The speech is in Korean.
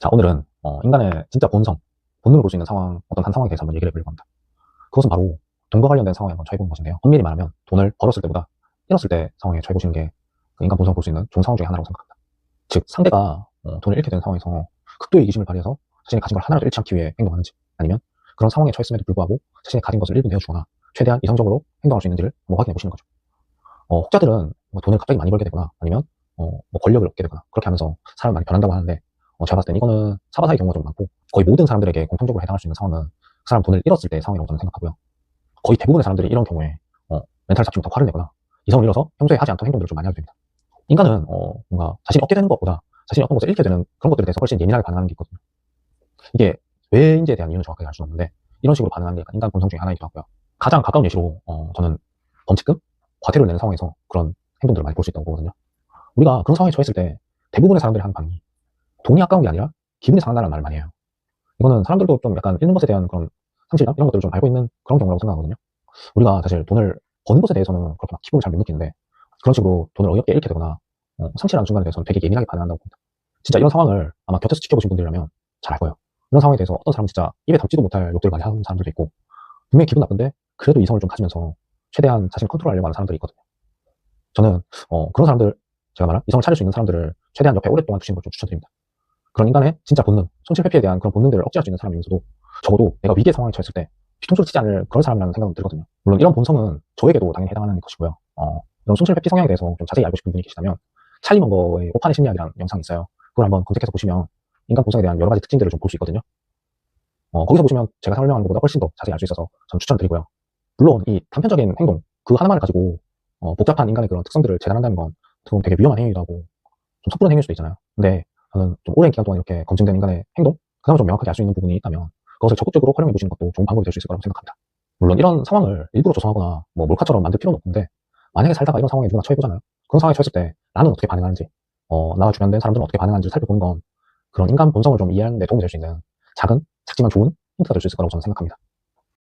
자, 오늘은 인간의 진짜 본성, 본능을 볼 수 있는 상황, 어떤 한 상황에 대해서 한번 얘기를 해보려고 합니다. 그것은 바로 돈과 관련된 상황에 한번 처해보는 것인데요. 엄밀히 말하면 돈을 벌었을 때보다 잃었을 때 상황에 처해보시는 게 그 인간 본성을 볼 수 있는 좋은 상황 중에 하나라고 생각합니다. 즉, 상대가 돈을 잃게 된 상황에서 극도의 이기심을 발휘해서 자신이 가진 걸 하나라도 잃지 않기 위해 행동하는지, 아니면 그런 상황에 처했음에도 불구하고 자신이 가진 것을 일부 내어주거나 최대한 이성적으로 행동할 수 있는지를 한번 확인해 보시는 거죠. 혹자들은 뭐 돈을 갑자기 많이 벌게 되거나 아니면 뭐 권력을 얻게 되거나 그렇게 하면서 사람이 많이 변한다고 하는데, 제가 봤을 땐 이거는 사바사의 경우가 좀 많고, 거의 모든 사람들에게 공통적으로 해당할 수 있는 상황은 그 사람 돈을 잃었을 때의 상황이라고 저는 생각하고요. 거의 대부분의 사람들이 이런 경우에 멘탈을 잡지 못하고 화를 내거나 이성을 잃어서 평소에 하지 않던 행동들을 좀 많이 하게 됩니다. 인간은 뭔가 자신이 얻게 되는 것보다 자신이 어떤 것을 잃게 되는 그런 것들에 대해서 훨씬 예민하게 반응하는 게 있거든요. 이게 왜인지에 대한 이유는 정확하게 알 수는 없는데, 이런 식으로 반응하는 게 약간 인간 본성 중에 하나이기도 하고요. 가장 가까운 예시로 저는 범칙금, 과태료를 내는 상황에서 그런 행동들을 많이 볼 수 있다고 보거든요. 우리가 그런 상황에 처했을 때 대부분의 사람들이 하는 반응이 돈이 아까운 게 아니라 기분이 상한다는 말을 많이 해요. 이거는 사람들도 좀 약간 잃는 것에 대한 그런 상실감 이런 것들을 좀 알고 있는 그런 경우라고 생각하거든요. 우리가 사실 돈을 버는 것에 대해서는 그렇게 막 기분을 잘 못 느끼는데, 그런 식으로 돈을 어이없게 잃게 되거나 상실하는 순간에 대해서는 되게 예민하게 반응한다고 봅니다. 진짜 이런 상황을 아마 곁에서 지켜보신 분들이라면 잘 알 거예요. 이런 상황에 대해서 어떤 사람은 진짜 입에 담지도 못할 욕들을 많이 하는 사람들도 있고, 분명히 기분 나쁜데 그래도 이성을 좀 가지면서 최대한 자신을 컨트롤하려고 하는 사람들이 있거든요. 저는 그런 사람들, 제가 말한 이성을 차릴 수 있는 사람들을 최대한 옆에 오랫동안 두시는 걸 좀 추천드립니다. 그런 인간의 진짜 본능, 손실회피에 대한 그런 본능들을 억제할 수 있는 사람이면서도 적어도 내가 위기의 상황에 처했을 때 뒤통수를 치지 않을 그런 사람이라는 생각은 들거든요. 물론 이런 본성은 저에게도 당연히 해당하는 것이고요. 이런 손실회피 성향에 대해서 좀 자세히 알고 싶은 분이 계시다면 찰리먼거의 오판의 심리학이라는 영상이 있어요. 그걸 한번 검색해서 보시면 인간 본성에 대한 여러 가지 특징들을 좀 볼 수 있거든요. 거기서 보시면 제가 설명한 것보다 훨씬 더 자세히 알 수 있어서 전 추천드리고요. 물론 이 단편적인 행동, 그 하나만을 가지고 복잡한 인간의 그런 특성들을 재단한다는 건 어떻게 보면 되게 위험한 행위라고, 좀 섣부른 행위일 수도 있잖아요. 근데 저는 좀 오랜 기간 동안 이렇게 검증된 인간의 행동, 그나마 좀 명확하게 알 수 있는 부분이 있다면 그것을 적극적으로 활용해 보시는 것도 좋은 방법이 될 수 있을 거라고 생각합니다. 물론 이런 상황을 일부러 조성하거나 뭐 몰카처럼 만들 필요는 없는데, 만약에 살다가 이런 상황에 누가 처해보잖아요. 그런 상황에 처했을 때 나는 어떻게 반응하는지, 나와 주변된 사람들은 어떻게 반응하는지를 살펴보는 건 그런 인간 본성을 좀 이해하는 데 도움이 될 수 있는 작은, 작지만 좋은 힌트가 될 수 있을 거라고 저는 생각합니다.